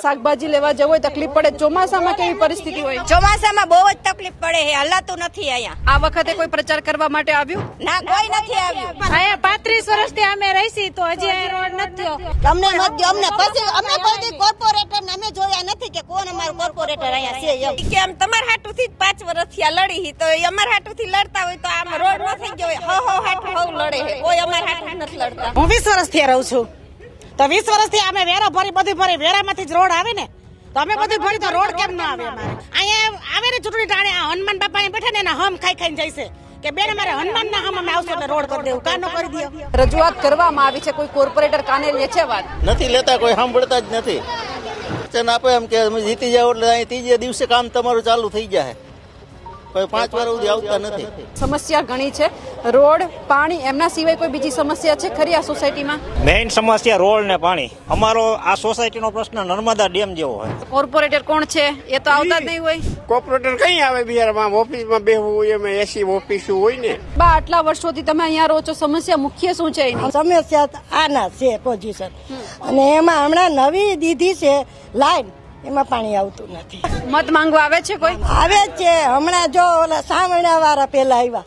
શાકભાજી લેવા જવું હોય તકલીફ પડે, ચોમાસામાં કેવી પરિસ્થિતિ હોય? ચોમાસામાં બહુ જ તકલીફ પડે છે, હલાતું નથી અહીંયા. આ વખતે કોઈ પ્રચાર કરવા માટે આવ્યું? ના, કોઈ નથી આવ્યું. અહીંયા 35 વર્ષથી અમે રહીશી તો હજી આ રોડ નથી થયો. અમને મત દો, અમને પછી અમે કોઈ કોર્પોરેટર ને અમે જોયા નથી કે કોણ અમારું કોર્પોરેટર અહીંયા છે એમ. કે આમ તમારા હાટુથી જ 5 વર્ષથી આ લડી તો અમારા હાટુથી લડતા હોય તો આમ રોડ ન થઈ ગયો હોય. હો હાટું હવ લડે છે, કોઈ અમારા હાટું નથી લડતા. હું 20 વર્ષથી રહું છું તો 20 વર્ષથી અમે વેરા ભરી બધું ભરી વેરામાંથી જ રોડ આવે ને તો અમે બધું ભરી તો રોડ કેમ ના આવે? અમારે અહીંયા આવે ને ચૂંટણી ટાણે હનુમાન બાપા બેઠા ને એના હમ ખાઈ ખાઈને જઈશે કે બેન અમારે હનુમાન ના હમ અમે આવશું એટલે રોડ કરી દેવું. કાનો કરી દો. રજૂઆત કરવામાં આવી છે, કોઈ કોર્પોરેટર કાને લે છે વાત? નથી લેતા, કોઈ સાંભળતા જ નથી. વચન આપે એમ કે તમે જીતી જાવ એટલે અહીં ત્રીજે દિવસે કામ તમારું ચાલુ થઈ જાય, કોઈ 5 વાર સુધી આવતા નથી. સમસ્યા ઘણી છે, રોડ, પાણી, એમના સિવાય કોઈ બીજી સમસ્યા છે ખરી આ સોસાયટીમાં? મેઇન સમસ્યા રોડ ને પાણી. અમારો આ સોસાયટીનો પ્રશ્ન નર્મદા ડેમ જેવો હોય. કોર્પોરેટર કોણ છે એ તો આવતા જ નહીં હોય. કોર્પોરેટર કઈ આવે બિહારમાં? ઓફિસમાં બેહવું હોય, એમાં એસી ઓફિસ હોય ને. બા, આટલા વર્ષોથી તમે અહીંયા રહો છો, સમસ્યા મુખ્ય શું છે એની? સમસ્યા આના છે પોઝિશન, અને એમાં હમણાં નવી દીધી છે લાઈન, એમાં પાણી આવતું નથી. મત માંગવા આવે છે કોઈ? આવે જ છે, હમણાં જો ઓલા સાવણા વાળા પેલા આવ્યા.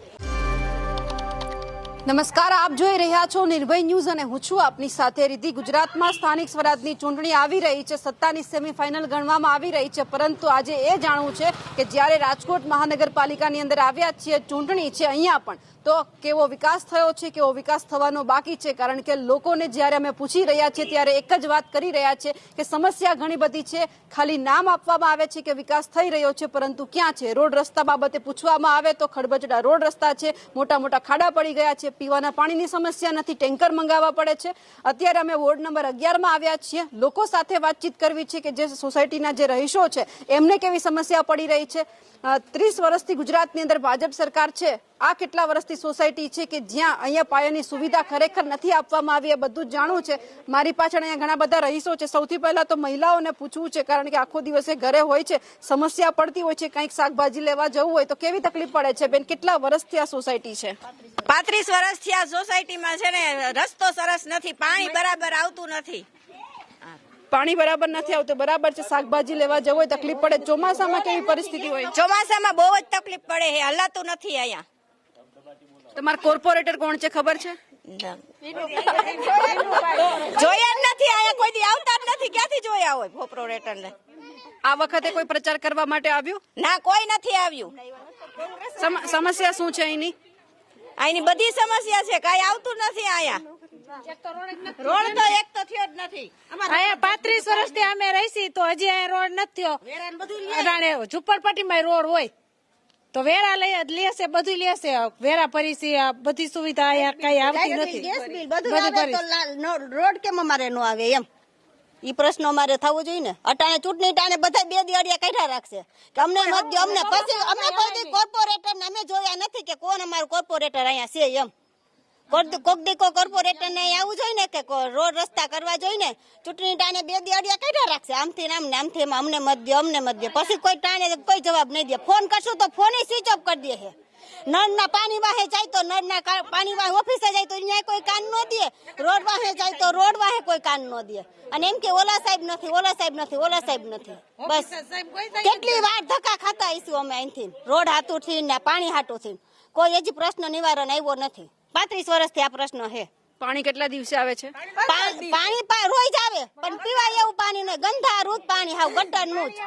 નમસ્કાર, આપ જોઈ રહ્યા છો નિર્ભય ન્યૂઝ અને હું છું આપની સાથે રીતિ. ગુજરાતમાં સ્થાનિક સ્વરાજની ચૂંટણી આવી રહી છે, સત્તાની સેમીફાઇનલ ગણવામાં આવી રહી છે, પરંતુ આજે એ જાણવું છે કે જ્યારે રાજકોટ મહાનગરપાલિકાની અંદર આવ્યા છીએ, ચૂંટણી છે, અહીંયા પણ તો કેવો વિકાસ થયો છે, કેવો વિકાસ થવાનો બાકી છે? કારણ કે લોકોને જ્યારે અમે પૂછી રહ્યા છીએ ત્યારે એક જ વાત કરી રહ્યા છે કે સમસ્યા ઘણી બધી છે, ખાલી નામ આપવામાં આવે છે કે વિકાસ થઈ રહ્યો છે, પરંતુ ક્યાં છે? રોડ રસ્તા બાબતે પૂછવામાં આવે તો ખડબચડા રોડ રસ્તા છે, મોટા મોટા ખાડા પડી ગયા છે, પીવાના પાણીની સમસ્યા નથી, ટેન્કર મંગાવવા પડે છે. અત્યારે અમે વોર્ડ નંબર 11માં આવ્યા છીએ, લોકો સાથે વાતચીત કરવી છે કે જે સોસાયટીના જે રહીશો છે એમને કેવી સમસ્યા પડી રહી છે. 30 વર્ષથી ગુજરાતની અંદર ભાજપ સરકાર છે, આ કેટલા વર્ષથી સોસાયટી છે કે જ્યાં અહીંયા પાયાની સુવિધા ખરેખર નથી આપવામાં આવી, એ બધું જ જાણવું છે. મારી પાછળ અહીંયા ઘણા બધા રહીશો છે. સૌથી પહેલા તો મહિલાઓને પૂછવું છે, કારણ કે આખો દિવસે ઘરે હોય છે, સમસ્યા પડતી હોય છે, કંઈક શાકભાજી લેવા જવું હોય તો કેવી તકલીફ પડે છે? બેન, કેટલા વર્ષથી આ સોસાયટી છે? 35 વર્ષથી આ સોસાયટીમાં છે ને, રસ્તો સરસ નથી, પાણી બરાબર આવતું નથી. પાણી બરાબર નથી આવતું, બરાબર છે. શાકભાજી લેવા જવું હોય તકલીફ પડે, ચોમાસામાં કેવી પરિસ્થિતિ હોય? ચોમાસામાં બહુ જ તકલીફ પડે છે, હલાતું નથી અહીંયા. તમારા કોર્પોરેટર કોણ છે ખબર છે? જોયા જ નથી અહીંયા, કોઈ દી આવતા જ નથી. ક્યાંથી જોયા હોય કોર્પોરેટર ને? આ વખતે કોઈ પ્રચાર કરવા માટે આવ્યું? ના, કોઈ નથી આવ્યું. સમસ્યા શું છે અહીંની? અહીંની બધી સમસ્યા છે, કઈ આવતું નથી અહીંયા. રોડ તો એક તો થયો જ નથી. અહીંયા 35 વર્ષથી અમે રહીશી તો હજી આ રોડ નથી થયો. ઝુંપડપટ્ટીમાં રોડ હોય તો વેરા લેશે, બધું લેશે, વેરા ભરીશી, બધી સુવિધા અહીંયા કઈ આવતી નથી. ગેસ બિલ બધું આવે તો રોડ કેમ અમારે નો આવે એમ? ઈ પ્રશ્ન અમારે થવો જોઈએ ને. અટાણે ચૂંટણી ટાણે બધા 2 દિવાળિયા કાઢ્યા રાખશે કે અમને મત દો, અમને પછી અમે કોઈ કોર્પોરેટર ને અમે જોયા નથી કે કોણ અમારું કોર્પોરેટર અહીંયા છે એમ. કોક દીકો કોર્પોરેટર ને આવવું જોઈએ ને કે રોડ રસ્તા કરવા જોઈએ ને. ચૂંટણી ટાણે 2 દિવાળિયા કાઢ્યા રાખશે, આમથી નામ ને આમથી અમને મત દો, અમને મત દો, પછી કોઈ ટાણે કોઈ જવાબ નહીં દે. ફોન કરશું તો ફોન સ્વિચ ઓફ કરી દે છે. નળના પાણી વાહે જાય તો નળના પાણી વાહે ઓફિસે જાય તો અહીંયા કોઈ કાન ન દે, રોડ વાહે જાય તો રોડ વાહે કોઈ કાન ન દે, અને એમ કે ઓલા સાહેબ નથી, ઓલા સાહેબ નથી, ઓલા સાહેબ નથી. બસ કેટલી વાર ધક્કા ખાતા આવીશું અમે અહીંથી, રોડ હાથું થી ને પાણી હાટું થી. કોઈ હજી પ્રશ્ન નિવારણ આવ્યો નથી. 35 વર્ષથી આ પ્રશ્ન છે. પાણી કેટલા દિવસે આવે છે? પાણી રોજ આવે, પણ પીવાય એવું પાણી નહીં, ગંધારું પાણી, હાવ ગટરનું જ.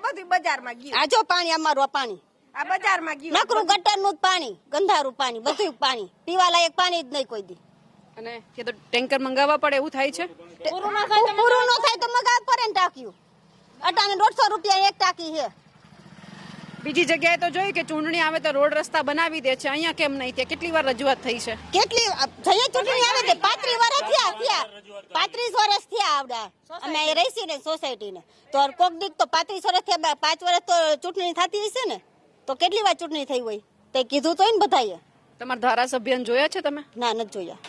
બધું બજારમાં ગયું. આ જો પાણી અમારું, પાણી આ બજારમાં ગયું, નકરું ગટરનું જ પાણી, ગંધારું પાણી, બધું પાણી, પીવા લાયક પાણી જ નહીં કોઈ દી. અને કે તો ટેન્કર મંગાવવા પડે એવું થાય છે? પૂરું ન થાય તો મગાવ પડે ને ટાંક્યું. અટાણે 150 રૂપિયા એક ટાંકી છે. બીજી જગ્યાએ તો જોયું કે ચૂંટણી આવે તો રોડ રસ્તા બનાવી દે છે, અહીંયા કેમ નહીં? ત્યાં કેટલી વાર રજૂઆત થઈ છે? કેટલી જઈએ ચૂંટણી આવે તે 35 વર્ષ થયા 35 વર્ષ થયા આવડા અમે અહીં રહીશી ને સોસાયટી ને. તો કોક દીક તો 35 વર્ષ થયા, 5 વર્ષ તો ચૂંટણી થતી હશે ને, તો કેટલી વાર ચૂંટણી થઈ હોય તે કીધું તો ને બધાએ. તમારા ધારાસભ્યને જોયા છે તમે? ના, નથી જોયા.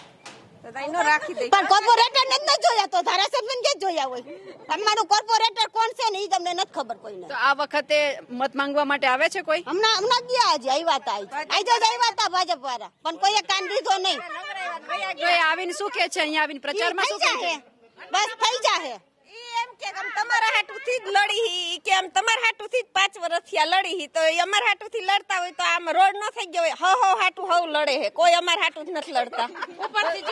રાખી પણ કોર્પોરેટર ને નથી જોયા તો ધારાસભ્ય ને જોયા હોય? અમારું કોર્પોરેટર કોણ છે ને એ તમને નથી ખબર કોઈને. તો આ વખતે મત માંગવા માટે આવે છે કોઈ? હમણાં ગયા હજી આવ્યા હતા ભાજપ વાળા, પણ કોઈએ કાન દીધો નહીં. આવીને શું કે છે? અહીંયા આવીને પ્રચારમાં શું કે છે? બસ થઈ જાહે. એમ કે આમ તમારા હાટુથી જ લડી હી કે આમ તમારા હાટુથી જ 5 વર્ષથી આ લડી હી તો એ અમારા હાટુથી લડતા હોય તો આમ રોડ ન થઈ ગયો હોય હો હાટુ હવ લડે હે કોઈ અમારા હાટુ જ નથી લડતા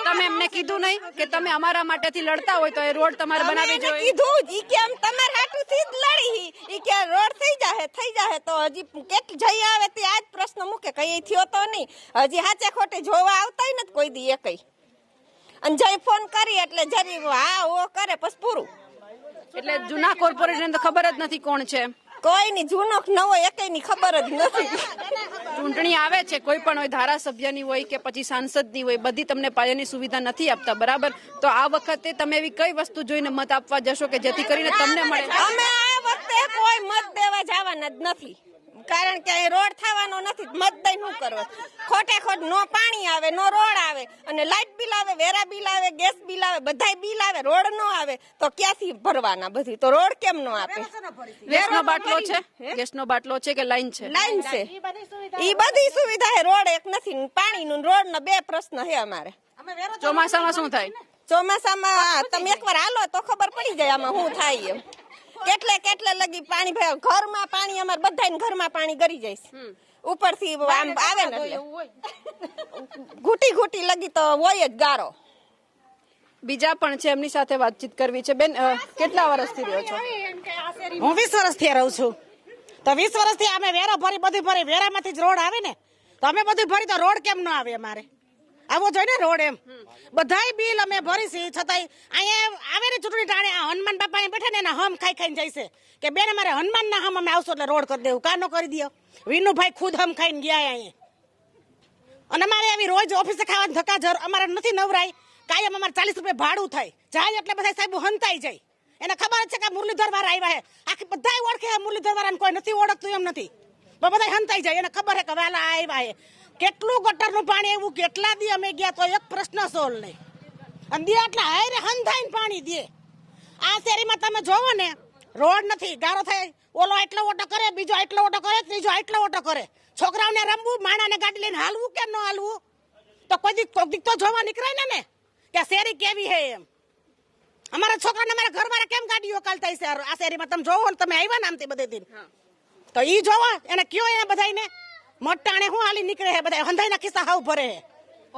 તમે એમને કીધું નહીં કે તમે અમારા માટેથી લડતા હોય તો એ રોડ તમારે બનાવવી જોઈએ? કીધું ઈ કે આમ તમારા હાટુથી જ લડી હી ઈ કે રોડ થઈ જાહે તો હજી કેટલી જઈ આવે તે આજ પ્રશ્ન મૂકે કઈ થયો તો નહીં હજી હાચે ખોટે જોવા આવતાય નથી કોઈ દી એકઈ અને જઈ ફોન કરી એટલે જરી હા ઓ કરે પછી પૂરું એટલે જૂના કોર્પોરેશન તો ખબર જ નથી કોણ છે. કોઈની જૂનો નવો એકઈની ખબર જ નથી. ચૂંટણી આવે છે કોઈ પણ હોય ધારાસભ્યની હોય કે પછી સાંસદની હોય બધી તમને પાયાની સુવિધા નથી આપતા બરાબર તો આ વખતે તમે એવી કઈ વસ્તુ જોઈને મત આપવા જશો કે જેથી કરીને તમને મળે? અમે આ વખતે કોઈ મત દેવા જવાના જ નથી કારણ કે અહીં રોડ થવાનો નથી મત દઈ શું કરવા ખોટે ખોટ નો પાણી આવે નો રોડ આવે અને લાઇટ બિલ આવે વેરા બિલ આવે ગેસ બિલ આવે બધાય બિલ આવે રોડ નો આવે તો ક્યાંથી ભરવાના બધી તો રોડ કેમ નો આપે? ગેસનો બાટલો છે? ગેસનો બાટલો છે કે લાઈન છે? લાઈન છે ઈ બધી સુવિધા હે રોડ એક નથી પાણીનું રોડ ના બે પ્રશ્ન હે અમારે. ચોમાસામાં શું થાય? ચોમાસામાં તમે એકવાર હાલો તો ખબર પડી જાય આમાં શું થાય એમ કેટલે લગી પાણી ભરાય ઘરમાં પાણી અમારે બધાને ઘરમાં પાણી ગરી જાય છે ઉપરથી આમ આવે ને ઘૂટી લગી તો હોય જ ગારો. બીજા પણ છે એમની સાથે વાતચીત કરવી છે. બેન કેટલા વર્ષથી રહ્યો છો? હું 20 વર્ષથી રહું છું તો 20 વર્ષથી અમે વેરા ભરી બધું ભરી વેરામાંથી જ રોડ આવે ને તો અમે બધું ભરી તો રોડ કેમ ન આવે? અમારે આવો જોઈએ ને રોડ એમ બધાય બિલ અમે ભરીશી છતાંય અહીંયા આવે ને ચૂંટણી ટાણે હનુમાન બાપા બેઠા ને એના હમ ખાઈને જાય છે કે બેન અમારે હનુમાન ના હમ અમે આવશો એટલે રોડ કરી દેવું કાનો કરી દો. વિનુભાઈ ખુદ હમ ખાઈને ગયા અહીંયા અને અમારે આવી રોજ ઓફિસે ખાવા ધક્કા અમારે નથી નવરાય કાયમ અમારે 40 રૂપિયા ભાડું જાય એટલે બધા સાહેબ હંતાઈ જાય એને ખબર છે કે મુરલીધર વાળા આવ્યા હે આખી બધા ઓળખે મુરલીધર વાળાને કોઈ નથી ઓળખતું એમ નથી બધા હંતાઈ જાય એને ખબર હે કે વેલા આવ્યા હે કેટલું ગટરનું પાણી એવું કેટલા દી અમે ગયા તો એક પ્રશ્ન સોલ્વ નહીં અને દે એટલા હાયરે હંધાઈને પાણી દે. આ શેરીમાં તમે જોવો ને રોડ નથી ગારો થાય ઓલો એટલો ઓટો કરે બીજો એટલો ઓટો કરે ત્રીજો એટલો ઓટો કરે છોકરાઓને રમવું માણાને ગાડી લઈને હાલવું કે ન હાલવું તો કોઈ દી તો જોવા નીકળે ને કે શેરી કેવી હે એમ. અમારા છોકરાને અમારા ઘરવાળા કેમ ગાડીઓ કાલતા છે આ શેરીમાં તમે જોવો ને તમે આવ્યા ને આમથી બધે દિન તો ઈ જોવો એને કયો એને બધાને મોટાણે હું હાલી નીકળે હે બધા હંધાઈના ખિસ્સા હાવ ભરે હે.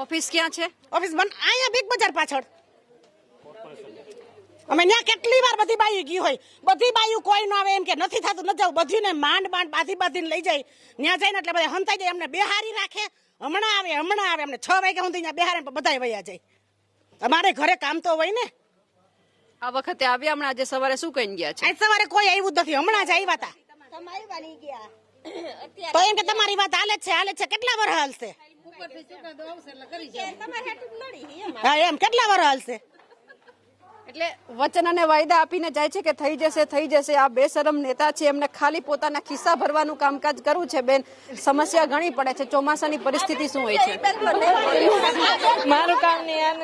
ઓફિસ ક્યાં છે? ઓફિસ અહીંયા બિગ બજાર પાછળ અમે ત્યાં કેટલી વાર બધી બાઈ ગઈ હોય બધી બાયું કોઈ ન આવે એમ કે નથી થતું ન જાવ બધીને માંડ બાંધીને લઈ જાય ત્યાં જઈને એટલે બધા હંતાઈ જાય એમને બેહારી રાખે હમણાં આવે અમને 6 વાગ્યા સુધી ત્યાં બેહારે બધા વયા જાય. અમારે ઘરે કામ તો હોય ને. આ વખતે આવ્યા હમણાં આજે સવારે શું કહીને ગયા છે? આજ સવારે કોઈ આવ્યું જ નથી હમણાં જ આવ્યા હતા તો એમ કે તમારી વાત હાલે છે કેટલા વર્ષ હાલશે? હા એમ કેટલા વર્ષ હાલશે? એટલે વચન અને વાયદા આપીને જાય છે કે થઈ જશે. આ બેશરમ નેતા છે એમને ખાલી પોતાના ખિસ્સા ભરવાનું કામકાજ કરવું છે. બેન સમસ્યા ઘણી પડે છે ચોમાસાની પરિસ્થિતિ શું હોય છે? મારું કામ નહીં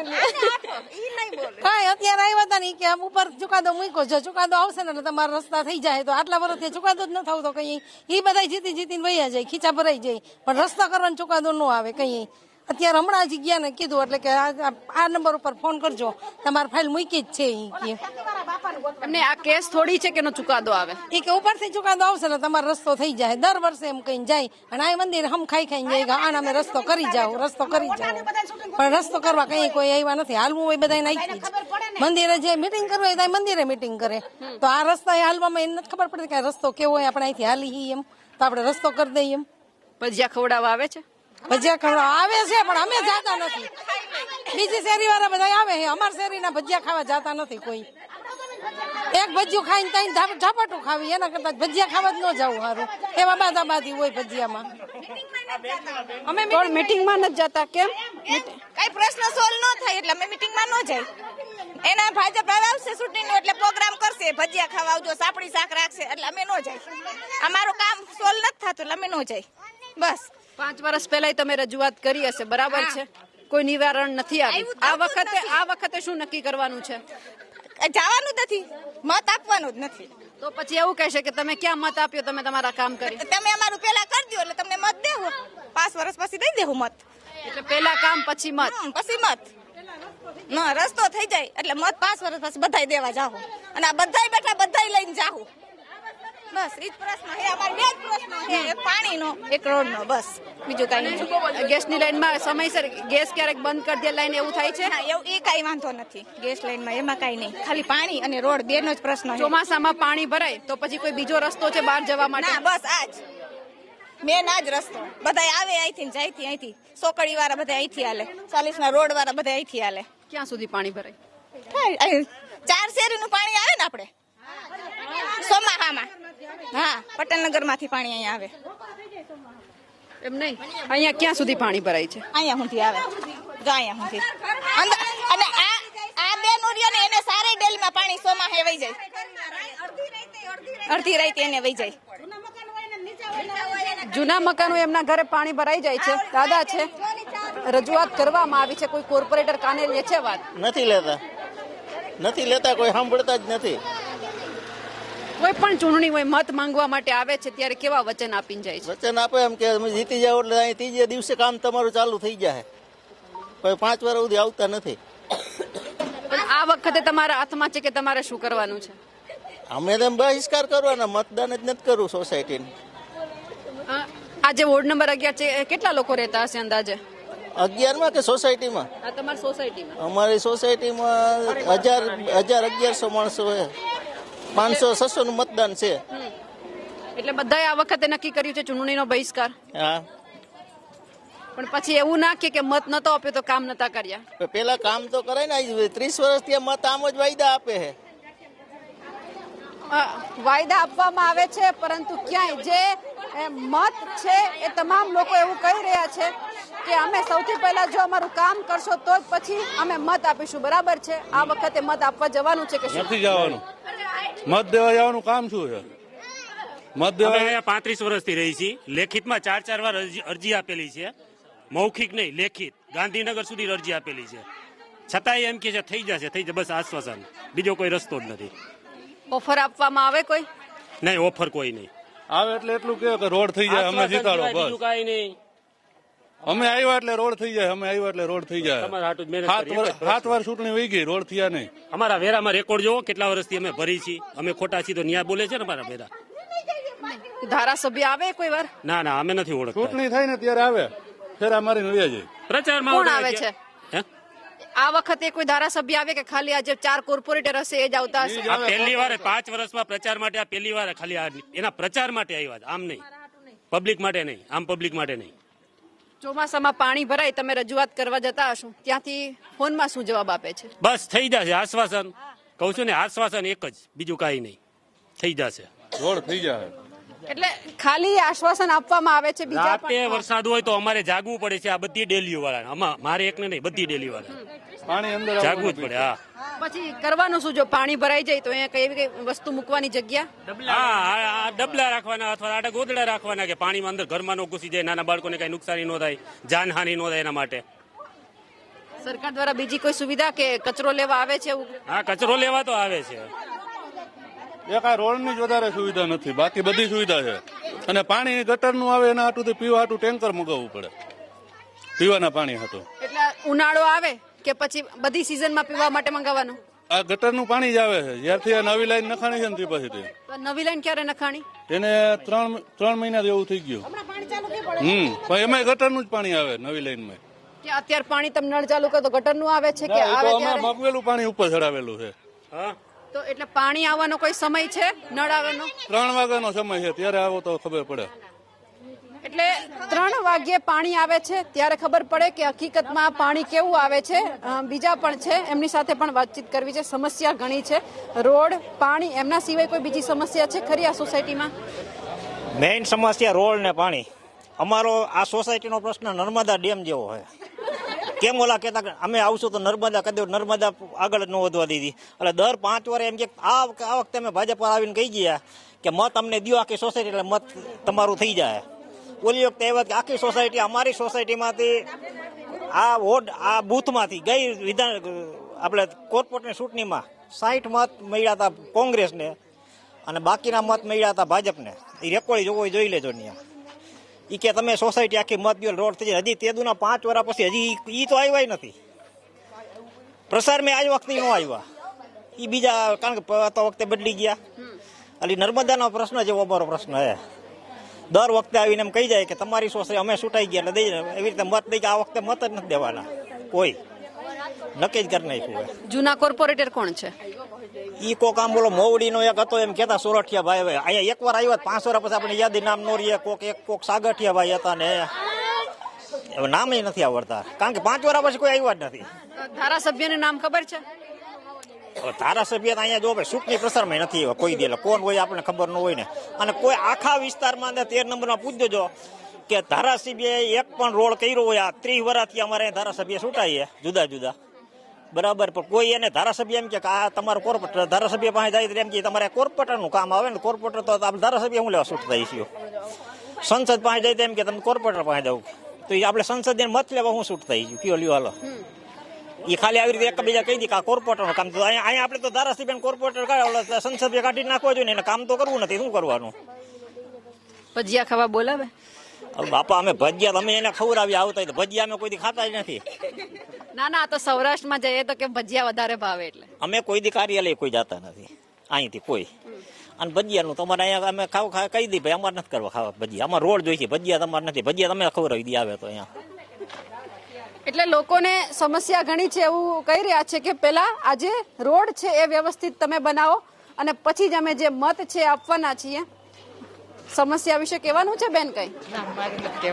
કાંઈ અત્યારે આવ્યા હતા ને કે આમ ઉપર ચુકાદો મૂક્યો છે ચુકાદો આવશે ને તમારા રસ્તા થઈ જાય તો આટલા વર્ષથી ચુકાદો જ ન થવું તો કઈ એ બધા જીતીને વયા જાય ખીચા ભરાઈ જાય પણ રસ્તા કરવાનો ચુકાદો ન આવે કઈ. અત્યારે હમણાં જ ગયા ને કીધું એટલે કે આ નંબર ઉપર ફોન કરજો તમારી ફાઇલ મૂકી જ છે એમને આ કેસ થોડી છે કે નો ચુકાદો આવે એ કે ઉપરથી ચુકાદો આવશે ને તમારો રસ્તો થઈ જાય દર વર્ષે એમ કહીને જાય અને આ મંદિર હમ ખાઈને જાય આના અમે રસ્તો કરી જાવ પણ રસ્તો કરવા કઈ કોઈ આવ્યા નથી હાલવું હોય બધા નાખી મંદિરે જે મીટિંગ કરવું હોય મંદિરે મીટિંગ કરે તો આ રસ્તા હાલવામાં એને નથી ખબર પડતી કે રસ્તો કેવો હોય આપણે અહીંથી હાલી એમ તો આપણે રસ્તો કરી દઈએ એમ. ભજીયા ખવડાવવા આવે છે? ભજીયા ખાવા આવે છે પણ અમે જાતા નથી બીજી શેરી વાળા બધા આવે છે અમારી શેરીના ભજીયા ખાવા જાતા નથી કોઈ. એક ભજીયું ખાઈને ત્યાં ઝાપટું ખાવી એના કરતા ભજીયા ખાવા જ ન જવું સારું એવા બાદાબાદી હોય ભજીયામાં. અમે મીટિંગમાં નથી જતા કેમ? કઈ પ્રશ્ન સોલ્વ ન થાય એટલે અમે મીટિંગમાં ન જાય. એના ભાજપ આવશે ચૂંટણીનો એટલે પ્રોગ્રામ કરશે ભજીયા ખાવા આવજો સાપડી શાક રાખશે એટલે અમે ન જાય. અમારું કામ સોલ્વ નથી થતું એટલે અમે ન જાય બસ. 5 વર્ષ પહેલા તમે રજૂઆત કરી હશે બરાબર છે કોઈ નિવારણ નથી આવ્યું. આ વખતે શું નક્કી કરવાનું છે? જવાનું નથી મત આપવાનું જ નથી. તો પછી એવું કહેશે કે તમે ક્યાં મત આપ્યો તમે તમારા કામ કરી તમે અમારું પેલા કરી દો એટલે તમને મત દેવું 5 વર્ષ પછી દઈ દેવું મત એટલે પેલા કામ પછી મત પછી મત ના રસ્તો થઈ જાય એટલે મત 5 વર્ષ પછી બધાય દેવા જાહું અને આ બધાય બેઠા બધાય લઈને જાહું બસ ઈ જ પ્રશ્ન છે અમારે બે જ પ્રશ્નો છે એક પાણીનો એક રોડનો બસ બીજું કાંઈ નહીં ગેસની લાઈનમાં સમયસર ગેસ ક્યારેક બંધ કરી દે લાઈન એવું થાય છે ના એવું એ કાંઈ વાંધો નથી ગેસ લાઈનમાં એમાં કાંઈ નહીં ખાલી પાણી અને રોડ બેનો જ પ્રશ્ન છે ચોમાસામાં પાણી ભરાય તો પછી કોઈ બીજો રસ્તો છે બહાર જવા માટે ના બસ આજ મેન આજ રસ્તો બધાય આવે અહીંથી ને જાયથી અહીંથી સોકડી વાળા બધા અહીંથી હાલે 40 ના રોડ વાળા બધા અહીંથી હાલે ક્યાં સુધી પાણી ભરાય 4 શેરીનું પાણી આવે ને આપણે સોમાહામાં હા પટેલનગર માંથી પાણી અહીંયા આવે એમ નહીં અહીંયા ક્યાં સુધી પાણી ભરાય છે અહીંયા સુધી આવે જો અહીંયા સુધી અને આ બે નોરિયો ને એને સારી ડેલમાં પાણી સોમાહે વહી જાય અડધી રાતે એને વહી જાય જૂના મકાનો એમના ઘરે પાણી ભરાઈ જાય છે દાદા છે રજૂઆત કરવામાં આવી છે કોઈ કોર્પોરેટર કાને લે છે વાત નથી લેતા કોઈ સાંભળતા જ નથી. કોઈ પણ ચૂંટણી હોય મત માંગવા માટે આવે છે ત્યારે કેવા વચન આપીને જાય છે વચન આપે એમ કે તમે જીતી જાઓ એટલે અહીં ત્રીજે દિવસે કામ તમારું ચાલુ થઈ જાય. કોઈ 5 વાર સુધી આવતા નથી. પણ આ વખતે તમારા હાથમાં છે કે તમારે શું કરવાનું છે અમે તેમ બહિષ્કાર કરવાના, મતદાન જ નથી કરવું સોસાયટીને. આજે વોર્ડ નંબર 11 છે કેટલા લોકો રહેતા હશે અંદાજે 11માં કે સોસાયટીમાં? આ તમારી સોસાયટીમાં અમારી સોસાયટીમાં 1100 માણસો છે. 500-600 નું મતદાન છે. એટલે બધાએ આ વખતે નક્કી કર્યું છે ચૂંટણીનો બહિષ્કાર. હા પણ પછી એવું ના કે મત નતો આપ્યો તો કામ નતા કર્યા. પેલા કામ તો કરાય ને. 30 વર્ષથી મત આમ જ વાયદા આપે છે. વાયદા આપવામાં આવે છે પરંતુ ક્યાંય જે મત છે એ તમામ લોકો એવું કહી રહ્યા છે કે અમે સૌથી પહેલા જો અમારું કામ કરશો તો જ પછી અમે મત આપીશું. બરાબર છે, આ વખતે મત આપવા જવાનું છે કે શું? નથી જવાનું. મત દેવા જવાનું કામ શું છે? મત દેવા 35 વર્ષથી રહી છે. લેખિતમાં 4 વાર અરજી આપેલી છે, મૌખિક નહીં લેખિત. ગાંધીનગર સુધી અરજી આપેલી છે, છતાંય એમ કે છે થઈ જશે બસ આશ્વાસન, બીજો કોઈ રસ્તો જ નથી. ઓફર આપવામાં આવે કોઈ? નહીં, ઓફર કોઈ નહીં આવે એટલે એટલું કે રોડ થઈ જાય, અમે જીતાડો બસ. બીજું કાંઈ નહીં. અમે આવ્યા એટલે રોડ થઈ જાય, અમે આવ્યા એટલે રોડ થઈ જાય. તમારા હાટુ જ મહેનત કરી. 7 વાર ચૂંટણી વહી ગઈ, રોડ થયા નહીં. અમારા વેરામાં રેકોર્ડ જોવો કેટલા વર્ષથી અમે ભરી છીએ. અમે ખોટા છીએ તો ન્યાય બોલે છે ને અમારા વેરા. ધારાસભ્ય આવે કોઈ વાર? ના અમે નથી ઓળખતા. ચૂંટણી થાય ને ત્યારે આવે, ફેરા મારીને વયા જાય. પ્રચારમાં કોણ આવે છે આ વખતે? કોઈ ધારાસભ્ય આવે કે ખાલી આજે 4 કોર્પોરેટર હશે એ જ આવતા હશે? આ પહેલી વાર 5 વર્ષમાં પ્રચાર માટે આ પહેલી વાર ખાલી એના પ્રચાર માટે આવ્યા છે, આમ નહીં પબ્લિક માટે નહીં. આમ પબ્લિક માટે નહીં. ચોમાસામાં પાણી ભરાય, તમે રજૂઆત કરવા જતા હશો, ત્યાંથી ફોનમાં શું જવાબ આપે છે? બસ થઈ જશે આશ્વાસન. કહું છું ને, આશ્વાસન એક જ, બીજું કાંઈ નહીં. થઈ જશે, રોડ થઈ જાય. એટલે ખાલી આશ્વાસન આપવામાં આવે છે. બીજા રાતે વરસાદ હોય તો અમારે જાગવું પડે છે. આ બધી ડેલીઓ વાળા, મારે એકને નહીં, બધી ડેલી વાળા પાણી અંદર જાગવું જ પડે. હા, પછી કરવાનું શું જો પાણી ભરાઈ જાય તો અહીંયા કઈ વસ્તુ મૂકવાની જગ્યા? હા, ડબલા રાખવાના અથવા આડા ગોદડા રાખવાના કે પાણીમાં અંદર ઘરમાં ન ઘૂસી જાય, નાના બાળકોને કઈ નુકસાની ન થાય, જાનહાનિ ન થાય એના માટે. સરકાર દ્વારા બીજી કોઈ સુવિધા કે કચરો લેવા આવે છે એવું? હા, કચરો લેવા તો આવે છે. એક આ રોડ ની જ વધારે સુવિધા નથી, બાકી બધી સુવિધા છે. અને પાણી ગટર નું આવે એના હાટું પીવા હાટું ટેન્કર મગાવવું પડે, પીવાના પાણી હાટું. એટલે ઉનાળો આવે કે પછી બધી સિઝનમાં પીવા માટે મંગાવવાનું? આ ગટર નું પાણી જ આવે છે. જ્યારથી આ નવી લાઈન નખાણી છે ને તે પછી નવી લાઈન ક્યારે નખાણી? એને 3 મહિના જેવું થઈ ગયું. પણ એમાં ગટર નું જ પાણી આવે નવી લાઈન માં. કે અત્યારે પાણી તમે નળ ચાલુ કરો તો ગટર નું આવે છે કે આવે ત્યારે મગવેલું પાણી ઉપર ચડાવેલું છે. તો એટલે પાણી આવવાનો કોઈ સમય છે નળ આવવાનો? 3 વાગ્યાનો સમય છે, ત્યારે આવો તો ખબર પડે. એટલે 3 વાગ્યે પાણી આવે છે ત્યારે ખબર પડે કે હકીકતમાં પાણી કેવું આવે છે. બીજા પણ છે, એમની સાથે પણ વાતચીત કરવી છે. સમસ્યા ઘણી છે, રોડ, પાણી, એમના સિવાય કોઈ બીજી સમસ્યા છે ખરી આ સોસાયટીમાં? મેઇન સમસ્યા રોડ ને પાણી. અમારો આ સોસાયટીનો પ્રશ્ન નર્મદા ડેમ જેવો હોય. કેમ ઓલા કહેતા અમે આવશું તો નર્મદા કદી નર્મદા આગળ જ ન વધવા દીધી. એટલે દર 5 વર્ષે એમ કે આ વખતે અમે ભાજપ પર આવીને કહી ગયા કે મત અમને દો આખી સોસાયટી એટલે મત તમારું થઈ જાય. ઓલી વખતે એવા કે આખી સોસાયટી, અમારી સોસાયટીમાંથી આ વોર્ડ, આ બૂથમાંથી ગઈ આપણે કોર્પોરેટની ચૂંટણીમાં 60 મત મળ્યા હતા કોંગ્રેસને અને બાકીના મત મળ્યા હતા ભાજપને. એ રેકોર્ડ જોવો જોઈ લેજો ત્યાં. ઈ કે તમે સોસાયટી આખી મત દો રોડ થઈ જાય. હજી તેદુના 5 વર્ષ પછી હજી ઈ તો આવ્યા નથી. પ્રસારમાં આજ વખતે ન આવ્યા એ બીજા, કારણ કે તો વખતે બદલી ગયા. એટલે નર્મદાનો પ્રશ્ન જેવો અમારો પ્રશ્ન છે. દર વખતે આવીને એમ કહી જાય કે તમારી સોસાયટી અમે છૂટાઈ ગયા એટલે દઈ એવી રીતે મત દઈ કે આ વખતે મત જ નથી દેવાના કોઈ, નક્કી જ કરી નાખ્યું. જૂના કોર્પોરેટર કોણ છે? ઈ કોક આમ બોલો મોવડીનો એક હતો એમ કેતા સોરઠિયા ભાઈ. હવે અહીંયા એકવાર આવ્યા 5 વર્ષ પછી આપણે યાદી નામ નો રહીએ. કોક સાગઠિયા ભાઈ હતા ને હવે નામ નથી આવડતા, કારણ કે 5 વર્ષ પછી કોઈ આવ્યા જ નથી. ધારાસભ્યનું નામ ખબર છે? હવે ધારાસભ્ય અહીંયા જો ભાઈ ચૂંટણી પ્રસારમાં નથી આવ્યા કોઈ દે, કોણ હોય આપણને ખબર ન હોય ને. અને કોઈ આખા વિસ્તારમાં 13 નંબરમાં પૂછજો કે ધારાસભ્ય એક પણ રોડ કર્યો હોય. આ 30 વર્ષથી અમારે ધારાસભ્ય છૂટાઈએ જુદા જુદા, બરાબર. પણ કોઈ એને ધારાસભ્ય એમ કે આ તમારો કોર્પોરેટર, ધારાસભ્ય પાસે જાય એમ કે તમારે કોર્પોરેટરનું કામ આવે ને, કોર્પોરેટર તો આપણે ધારાસભ્ય હું લેવા છૂટતા છીએ. સંસદ પાસે જાય એમ કે તમે કોર્પોરેટર પાસે જાવ, તો એ આપણે સંસદ મત લેવા હું છૂટતા છીએ કયો લ્યો હાલો. એ ખાલી આવી રીતે એકબીજા કહી દી કે આ કોર્પોરેટરનું કામ. તો અહીંયા આપણે તો ધારાસભ્ય કોર્પોરેટર કાઢે, સંસદીય કાઢી નાખવા જોઈએ ને, એને કામ તો કરવું નથી, શું કરવાનું? ભજીયા ખાવા બોલાવે? બાપા અમે ભજીયા અમે એને ખવડાવી આવતા હોય તો ભજીયા અમે કોઈ દી ખાતા જ નથી. ના તો સૌરાષ્ટ્રમાં જઈએ તો કે ભજીયા વધારે ભાવે એટલે અમે કોઈ દી કાર્યાલય કોઈ જતા નથી અહીંથી કોઈ. અને ભજીયાનું તમારે અહીંયા અમે કહી દી ભાઈ અમારે નથી કરવા ખાવા ભજીયા, અમારે રોડ જોઈ છે, ભજીયા તમારે નથી, ભજીયા તમે ખવડાવી દી આવે તો અહીંયા. એટલે લોકોને સમસ્યા ઘણી છે એવું કહી રહ્યા છે કે પેલા આજે રોડ છે એ વ્યવસ્થિત તમે બનાવો અને પછી જ અમે જે મત છે આપવાના છીએ. સમસ્યા વિશે કહેવાનું છે બેન કઈ?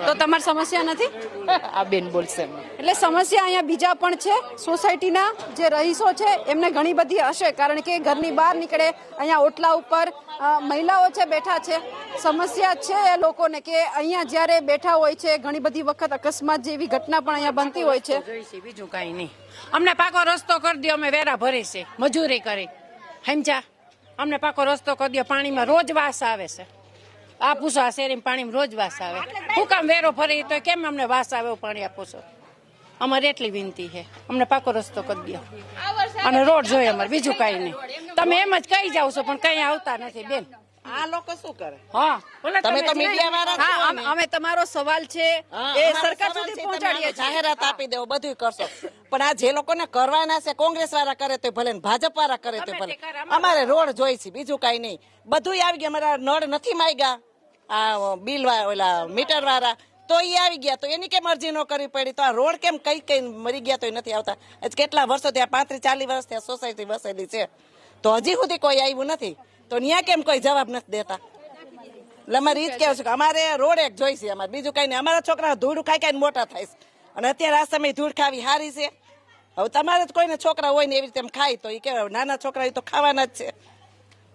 તો તમારી સમસ્યા નથી? આ બેન બોલશે. એટલે સમસ્યા અહીંયા બીજા પણ છે. સોસાયટીના જે રહીશો છે એમને ઘણી બધી હશે, કારણ કે ઘરની બહાર નીકળે અહીંયા ઓટલા ઉપર મહિલાઓ છે બેઠા છે. સમસ્યા છે એ લોકોને કે અહીંયા જ્યારે બેઠા હોય છે ઘણી બધી વખત અકસ્માત જેવી ઘટના પણ અહીંયા બનતી હોય છે. બીજું કઈ નહીં, અમને પાકો રસ્તો કરી દો, અમે વેરા ભરી છે, મજૂરી કરી સમજા. અમને પાકો રસ્તો કરી દો. પાણીમાં રોજ વાસ આવે છે. આ પૂછો આ શેરીમાં પાણીમાં રોજ વાસ આવે. હું કામ વેરો ભરી તો કેમ અમને વાસ આવે એવું પાણી આપો છો? અમારે એટલી વિનંતી છે, અમને પાકો રસ્તો કરી દો અને રોડ જોઈએ અમારે, બીજું કઈ નહીં. તમે એમ જ કહી જાવ છો પણ કઈ આવતા નથી બેન. આ લોકો શું કરે? હા તમે તો મીડિયા વાળા હા, અમે તમારો સવાલ છે એ સરકાર સુધી પહોંચાડીએ છીએ. જાહેરાત આપી દેવો, બધું કરશો, પણ આ જે લોકોને કરવાના છે કોંગ્રેસ વાળા કરે તો ભલે, ભાજપ વાળા કરે તો ભલે, અમારે રોડ જોઈ છે, બીજું કઈ નહીં. બધું આવી ગયા. અમારા નળ નથી માંગ્યા આ બિલ ઓલા મીટર વાળા, તો એ આવી ગયા તો એની કેમ અરજી ન કરવી પડી? તો આ રોડ કેમ કઈ મરી ગયા તો એ નથી આવતા? કેટલા વર્ષો ત્યાં 35-40 વર્ષ ત્યાં સોસાયટી વસેલી છે તો હજી સુધી કોઈ આવ્યું નથી, તો ત્યાં કેમ કોઈ જવાબ નથી દેતા? એટલે અમારે ઈ જ કહેવું છે કે અમારે રોડ એક જોઈશે, અમારે બીજું કઈ નહીં. અમારા છોકરા ધૂળ ખાઈ મોટા થાય છે અને અત્યારે આ સમય ધૂળ ખાવી સારી છે. હવે તમારે જ કોઈને છોકરા હોય ને એવી રીતે એમ ખાય તો એ કેવાય નાના છોકરા એ તો ખાવાના જ છે,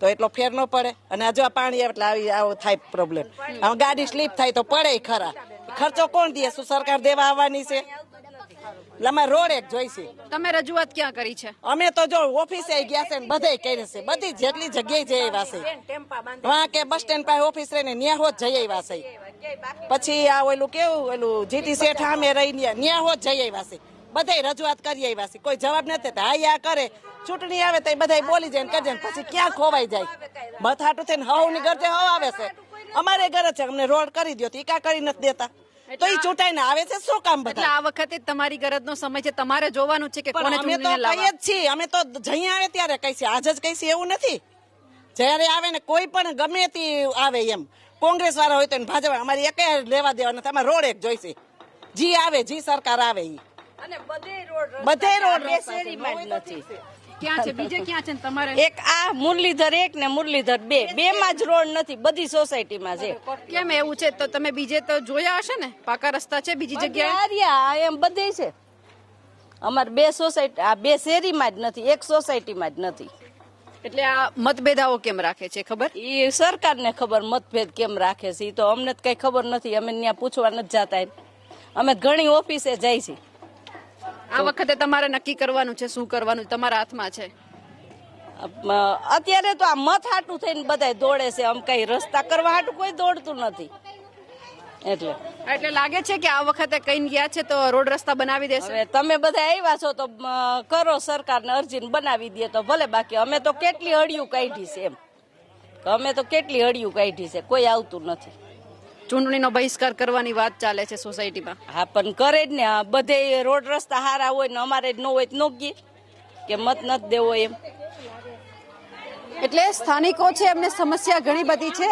તો એટલો ફેર ન પડે. અને જો આ પાણી આવે એટલે આવો થાય પ્રોબ્લેમ. હવે ગાડી સ્લીપ થાય તો પડે ખરા, ખર્ચો કોણ દે? શું સરકાર દેવા આવવાની છે? એટલે અમારે રોડ એક જોઈશે. તમે રજૂઆત ક્યાં કરી છે? અમે તો જો ઓફિસે ગયા છે ને બધે કરી છે, બધી જેટલી જગ્યાએ જઈ આવ્યા છે. વાં કે બસ સ્ટેન્ડ પાસે ઓફિસ રહીને ન્યા હોત જઈ આવ્યા છે. પછી આ ઓલું કેવું ઓલું જીટી શેઠ સામે રહી ન્યા હોત જઈ આવ્યા છે. બધે રજૂઆત કરી આવ્યા છે, કોઈ જવાબ નથી દેતા. હા યા કરે, ચૂંટણી આવે તો બધા બોલી જાય ને કરજે, પછી ક્યાં ખોવાઈ જાય. મત હાટું થઈને હવની ગરજે હવ આવે છે. અમારે ઘર છે, અમને રોડ કરી દો તો કા કરી નથી દેતા, તો એ ચૂંટાઈને આવે છે શું કામ? બધા આ વખતે તમારી ગરજનો સમય છે, તમારે જોવાનું છે કે કોને અમે તો ચૂંટણીને કહીએ લાવવા. જ છીએ, અમે તો જઈ આવે ત્યારે કહીએ, આજ જ કહીએ એવું નથી. જયારે આવે ને કોઈ પણ ગમે તે આવે, એમ કોંગ્રેસ વાળા હોય તો ભાજપ, અમારી એક લેવા દેવા નથી. અમારે રોડ એક જોઈશે, જી આવે જી સરકાર આવે ઈ. બધે રોડ નથી. ક્યાં છે બીજે ક્યાં છે તમારે? એક આ મુરલીધર 1 ને મુરલીધર 2 માં જ રોડ નથી, બધી સોસાયટીમાં છે. કેમ એવું છે? તો તમે બીજે તો જોયા હશે ને, પાકા રસ્તા છે બીજી જગ્યાએ? એમ બધે છે. અમારે 2 સોસાયટી, આ 2 શેરીમાં જ નથી, 1 સોસાયટીમાં જ નથી. એટલે આ મતભેદાઓ કેમ રાખે છે ખબર? એ સરકારને ખબર મતભેદ કેમ રાખે છે, એ તો અમને જ કઈ ખબર નથી. અમે ત્યાં પૂછવા નથી જતા. અમે ઘણી ઓફિસે જાય છે. આ વખતે તમારે નક્કી કરવાનું છે શું કરવાનું, તમારા હાથમાં છે. અત્યારે તો આ મત હાટું થઈને બધા દોડે છે, આમ કઈ રસ્તા કરવા હાટું કોઈ દોડતું નથી. એટલે લાગે છે કે આ વખતે કઈ ગયા છે તો રોડ રસ્તા બનાવી દેશે. હવે તમે બધા આવ્યા છો તો કરો, સરકારને અરજીને બનાવી દે તો ભલે. બાકી અમે તો કેટલી હળિયું કાઢી છે, એમ અમે તો કેટલી હળિયું કાઢી છે, કોઈ આવતું નથી. ચૂંટણીનો બહિષ્કાર કરવાની વાત ચાલે છે સોસાયટીમાં. હા પણ કરે જ ને, બધે રોડ રસ્તા સારા હોય ને અમારે જ ન હોય તો ન ગયે. કે મત નથી દેવો એમ. એટલે સ્થાનિકો છે એમને સમસ્યા ઘણી બધી છે,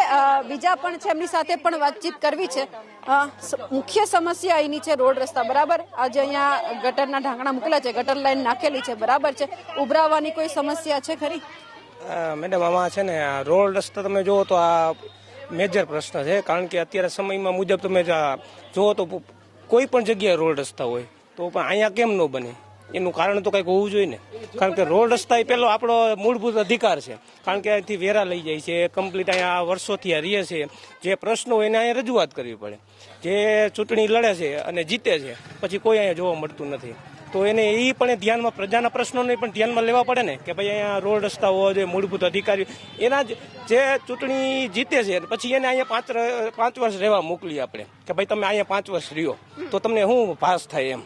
બીજા પણ છે એમની સાથે પણ વાતચીત કરવી છે. મુખ્ય સમસ્યા અહીંની છે રોડ રસ્તા, બરાબર. આજે અહીંયા ગટરના ઢાંકણા મૂકેલા છે, ગટર લાઈન નાખેલી છે, બરાબર છે. ઉભરાવાની કોઈ સમસ્યા છે ખરી? મેડમ આમાં છે ને રોડ રસ્તા તમે જુઓ તો આ મેજર પ્રશ્ન છે, કારણ કે અત્યારે સમયમાં મુજબ તમે જુઓ તો કોઈ પણ જગ્યાએ રોડ રસ્તા હોય તો પણ અહીંયા કેમ ન બને, એનું કારણ તો કંઈક હોવું જોઈએ ને. કારણ કે રોડ રસ્તા એ પેલો આપણો મૂળભૂત અધિકાર છે, કારણ કે અહીંથી વેરા લઈ જાય છે, કમ્પ્લીટ અહીંયા વર્ષોથી આ રહે છે. જે પ્રશ્નો હોય એને અહીંયા રજૂઆત કરવી પડે. જે ચૂંટણી લડે છે અને જીતે છે પછી કોઈ અહીંયા જોવા મળતું નથી, તો એને એ પણ ધ્યાનમાં, પ્રજાના પ્રશ્નોને પણ ધ્યાનમાં લેવા પડે ને કે ભાઈ અહીંયા રોડ રસ્તા હોવા જોઈએ. મૂળભૂત અધિકારી એના જે ચૂંટણી જીતે છે પછી એને અહીંયા 5 વર્ષ રહેવા મોકલી આપણે કે ભાઈ તમે અહીંયા 5 વર્ષ રહ્યો તો તમને શું ભાસ થાય એમ.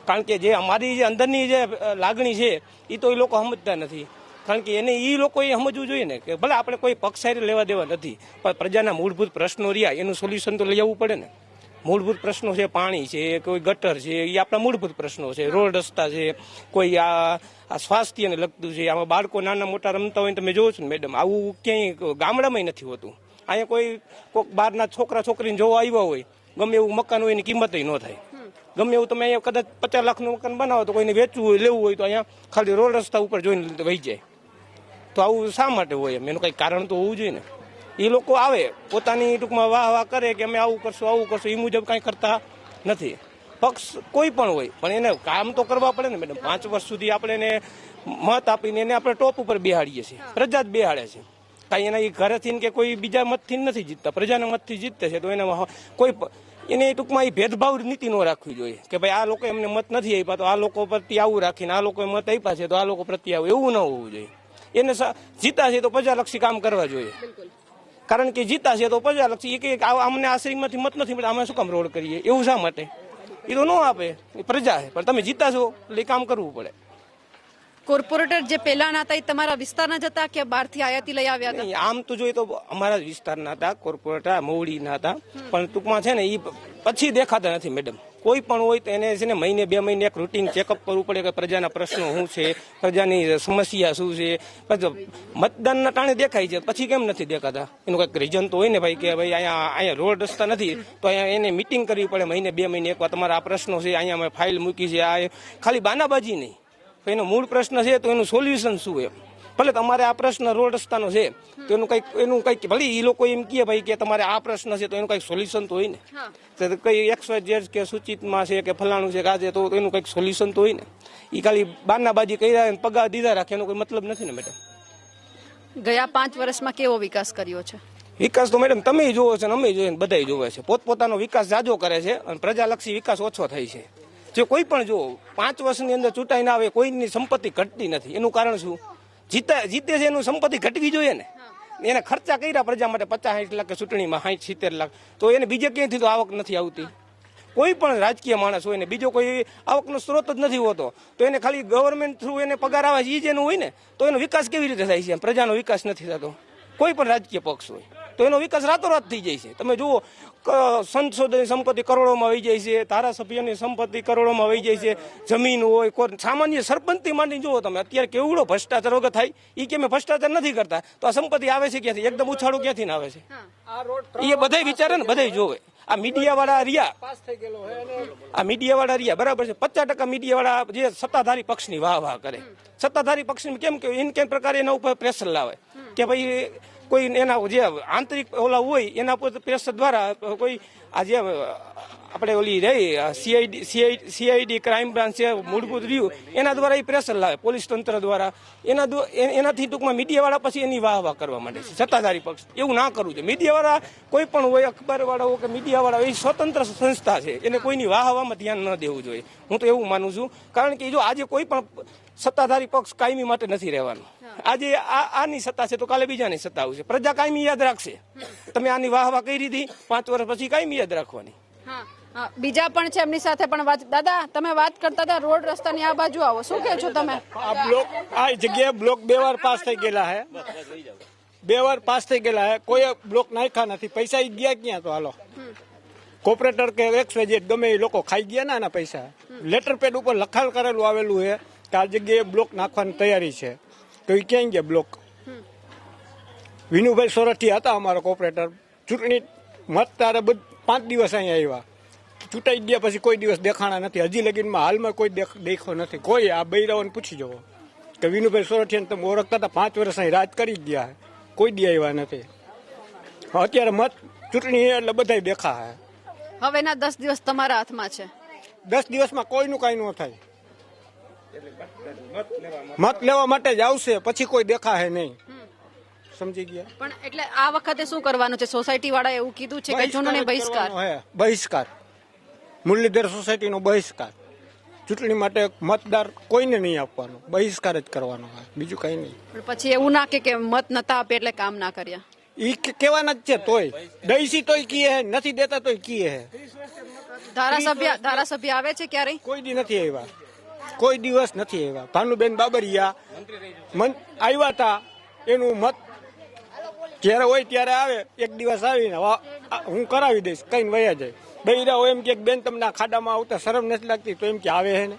કારણ કે જે અમારી જે અંદરની જે લાગણી છે એ તો એ લોકો સમજતા નથી. કારણ કે એને એ લોકોએ સમજવું જોઈએ ને કે ભલે આપણે કોઈ પક્ષારી લેવા દેવા નથી, પણ પ્રજાના મૂળભૂત પ્રશ્નો રહ્યા એનું સોલ્યુશન તો લઈ આવવું પડે ને. મૂળભૂત પ્રશ્નો છે, પાણી છે, કોઈ ગટર છે, એ આપણા મૂળભૂત પ્રશ્નો છે. રોડ રસ્તા છે, કોઈ આ સ્વાસ્થ્યને લગતું છે. આમાં બાળકો નાના મોટા રમતા હોય તમે જોવો છો ને મેડમ, આવું ક્યાંય ગામડામાં નથી હોતું. અહીંયા કોઈક બહારના છોકરા છોકરીને જોવા આવ્યા હોય, ગમે એવું મકાન હોય એની કિંમત ન થાય. ગમે એવું તમે અહીંયા કદાચ 50 લાખનું મકાન બનાવો તો કોઈને વેચવું હોય, લેવું હોય તો અહીંયા ખાલી રોડ રસ્તા ઉપર જોઈને વહી જાય. તો આવું શા માટે હોય એમ? એનું કંઈક કારણ તો હોવું જોઈએ ને. એ લોકો આવે પોતાની ટૂંકમાં વાહ કરે કે અમે આવું કરશું એ મુજબ કાંઈ કરતા નથી. પક્ષ કોઈ પણ હોય પણ એને કામ તો કરવા પડે ને મેડમ. 5 વર્ષ સુધી આપણે એને મત આપીને એને આપણે ટોપ ઉપર બેહાડીએ છીએ, પ્રજા જ બેહાડે છે. કાંઈ એના એ ઘરેથી કે કોઈ બીજા મતથી નથી જીતતા, પ્રજાના મતથી જીતે છે. તો એના કોઈ એને ટૂંકમાં એ ભેદભાવ નીતિ ન રાખવી જોઈએ કે ભાઈ આ લોકો એમને મત નથી આપ્યા તો આ લોકો પ્રત્યે આવું રાખીને, આ લોકોએ મત આપ્યા છે તો આ લોકો પ્રત્યે આવું, એવું ન હોવું જોઈએ. એને જીતા છે તો પ્રજાલક્ષી કામ કરવા જોઈએ. કારણ કે જીતા છે તો પ્રજાલક્ષી એ કે અમને આ શ્રીમાંથી મત નથી મળે, અમે શું કામ રોડ કરીએ, એવું શા માટે? એ તો ન આપે, એ પ્રજા છે. પણ તમે જીતા છો એટલે કામ કરવું પડે. કોર્પોરેટર જે પહેલાના હતા એ તમારા વિસ્તારના જ હતા કે બહારથી આયાતી લઈ આવ્યા હતા? આમ તો જોઈએ તો અમારા વિસ્તારના હતા, કોર્પોરેટર મોવડીના હતા. પણ ટૂંકમાં છે ને એ પછી દેખાતા નથી મેડમ. કોઈ પણ હોય તો એને છે ને મહિને 2 મહિને એક રૂટીન ચેકઅપ કરવું પડે કે પ્રજાના પ્રશ્નો શું છે, પ્રજાની સમસ્યા શું છે. મતદાનના ટાણે દેખાય છે, પછી કેમ નથી દેખાતા? એનું કંઈક રીઝન તો હોય ને ભાઈ કે ભાઈ અહીંયા રોડ રસ્તા નથી તો અહીંયા એને મિટિંગ કરવી પડે મહિને 2 મહિને એકવાર. તમારા આ પ્રશ્નો છે, અહીંયા અમે ફાઇલ મૂકી છે. આ ખાલી બાનાબાજી નહીં, એનો મૂળ પ્રશ્ન છે તો એનું સોલ્યુશન શું એમ. ભલે તમારે આ પ્રશ્ન રોડ રસ્તાનો છે તો એનું કંઈક ભલે એ લોકો એમ કહે ભાઈ કે તમારે આ પ્રશ્ન છે તો એનું કંઈક સોલ્યુશન તો હોય ને. કઈ XYZ કે સૂચિતમાં છે કે ફલાણું છે કાજે તો એનું કંઈક સોલ્યુશન તો હોય ને. એ ખાલી બાનાબાજી કર્યા પગાર દીધા રાખે એનો કોઈ મતલબ નથી ને મેડમ. ગયા 5 વર્ષમાં કેવો વિકાસ કર્યો છે? વિકાસ તો મેડમ તમે જોવો છો ને અમે જોઈએ બધા જોવે છે. પોતપોતાનો વિકાસ જાજો કરે છે અને પ્રજાલક્ષી વિકાસ ઓછો થાય છે. જે કોઈ પણ જો 5 વર્ષની અંદર ચૂંટાઈ ના આવે કોઈની સંપત્તિ ઘટતી નથી. એનું કારણ શું? જીતે છે એનું સંપત્તિ ઘટવી જોઈએ ને. એને ખર્ચા કર્યા પ્રજા માટે 50-60 લાખ ચૂંટણીમાં 60-70 લાખ, તો એને બીજે ક્યાંયથી તો આવક નથી આવતી. કોઈ પણ રાજકીય માણસ હોય ને બીજો કોઈ આવકનો સ્ત્રોત જ નથી હોતો તો એને ખાલી ગવર્મેન્ટ થ્રુ એને પગાર આવે છે એ જ એનું હોય ને, તો એનો વિકાસ કેવી રીતે થાય છે? પ્રજાનો વિકાસ નથી થતો. કોઈ પણ રાજકીય પક્ષ હોય તો એનો વિકાસ રાતોરાત થઈ જાય છે. તમે જુઓ સંસદની સંપત્તિ કરોડોમાં વહી જાય છે, ધારાસભ્યની સંપત્તિ કરોડોમાં વહી જાય છે, જમીન હોય, કોઈ સામાન્ય સરપંચથી માંડીને જુઓ તમે અત્યારે કેવડો ભ્રષ્ટાચાર વગર થાય. એ કે અમે ભ્રષ્ટાચાર નથી કરતા તો આ સંપત્તિ આવે છે ક્યાંથી? એકદમ ઉછાળું ક્યાંથી આવે છે? એ બધા વિચારે ને બધા જોવે. આ મીડિયાવાળા રહ્યા બરાબર છે. 50% મીડિયાવાળા જે સત્તાધારી પક્ષની વાહ કરે. સત્તાધારી પક્ષની કેમ કે એને કેમ પ્રકારે એના ઉપર પ્રેશર લાવે કે ભાઈ કોઈ એના જે આંતરિક ઓલા હોય એના ઉપર પ્રેશર દ્વારા કોઈ આજે આપણે ઓલી રહી CID ક્રાઇમ બ્રાન્ચ છે મૂળભૂત રહ્યું એના દ્વારા એ પ્રેશર લાવે પોલીસ તંત્ર દ્વારા. એનાથી ટૂંકમાં મીડિયાવાળા પછી એની વાહ કરવા માંડે છે સત્તાધારી પક્ષ. એવું ના કરવું છે. મીડિયાવાળા કોઈ પણ હોય, અખબારવાળા હોય કે મીડિયાવાળા એ સ્વતંત્ર સંસ્થા છે, એને કોઈની વાહવામાં ધ્યાન ન દેવું જોઈએ. હું તો એવું માનું છું. કારણ કે જો આજે કોઈ પણ સત્તાધારી પક્ષ કાયમી માટે નથી રહેવાનું. આજે આની સત્તા છે તો કાલે બીજાની સત્તા આવશે. પ્રજા કાયમી યાદ રાખશે. તમે આની વાહ કરી હતી 5 વર્ષ પછી કાયમી યાદ રાખવાની. બીજા પણ છે એમની સાથે પણ વાત. દાદા તમે વાત કરતા હતા રોડ રસ્તાની આ બાજુ આવો, શું કહો છો તમે? આ જગ્યાએ બ્લોક 2 વાર પાસ થઈ ગયેલા હે, 2 વાર પાસ થઈ ગયેલા હે. કોઈ બ્લોક નાખ્યા નથી. પૈસા ગયા ક્યાં? તો હાલો કોર્પોરેટર કે XYZ ગમે એ લોકો ખાઈ ગયા ના પૈસા. લેટર પેડ ઉપર લખાણ કરેલું આવેલું છે કે આ જગ્યાએ બ્લોક નાખવાની તૈયારી છે, તો એ ક્યાં ગયા બ્લોક? વિનુભાઈ સોરઠિયા હતા અમારા કોર્પોરેટર, ચૂંટણી મત તારે 5 દિવસ અહીંયા આવ્યા, ચૂંટાઈ ગયા પછી કોઈ દિવસ દેખાણા નથી. હજી લગીનમાં હાલમાં કોઈ દેખો નથી. કોઈ આ બૈરાઓને પૂછી જવો કે વિનુભાઈ સોરઠિયાને તમે ઓળખતા હતા, 5 વર્ષ અહીં રાજ કરી ગયા, કોઈ દી આવ્યા નથી. અત્યારે મત ચૂંટણી એટલે બધા દેખા હે. હવેના 10 દિવસ તમારા હાથમાં છે. 10 દિવસમાં કોઈનું કાંઈ ન થાય. મત લેવા માટે જ આવશે, પછી કોઈ દેખાશે નહીં. સમજી ગયા? પણ એટલે આ વખતે શું કરવાનું છે? સોસાયટી વાળા એવું કીધું છે કે ચૂંટણી બહિષ્કાર. બહિષ્કાર, મુરલીધર સોસાયટીનો બહિષ્કાર. ચૂંટણી માટે મતદાર કોઈને નહીં આપવાનો, બહિષ્કાર જ કરવાનો, બીજું કઈ નહીં. પણ પછી એવું ના કે મત નતા આપે એટલે કામ ના કર્યા. ઈ કેવાના જ છે. તોય દઈશી તોય કીએ હે, નથી દેતા તોય કીએ હે. ધારાસભ્ય આવે છે ક્યારેય? કોઈ દી નથી આવ્યા, કોઈ દિવસ નથી આવ્યા. ભાનુબેન બાબરિયા આવ્યા હતા, એનું મત જ્યારે હોય ત્યારે આવે, એક દિવસ આવીને હું કરાવી દઈશ કઈ વયા જાય. બૈરાઓ એમ કે બેન તમને આ ખાડામાં આવતા શરમ નથી લાગતી, તો એમ કે આવે હે ને,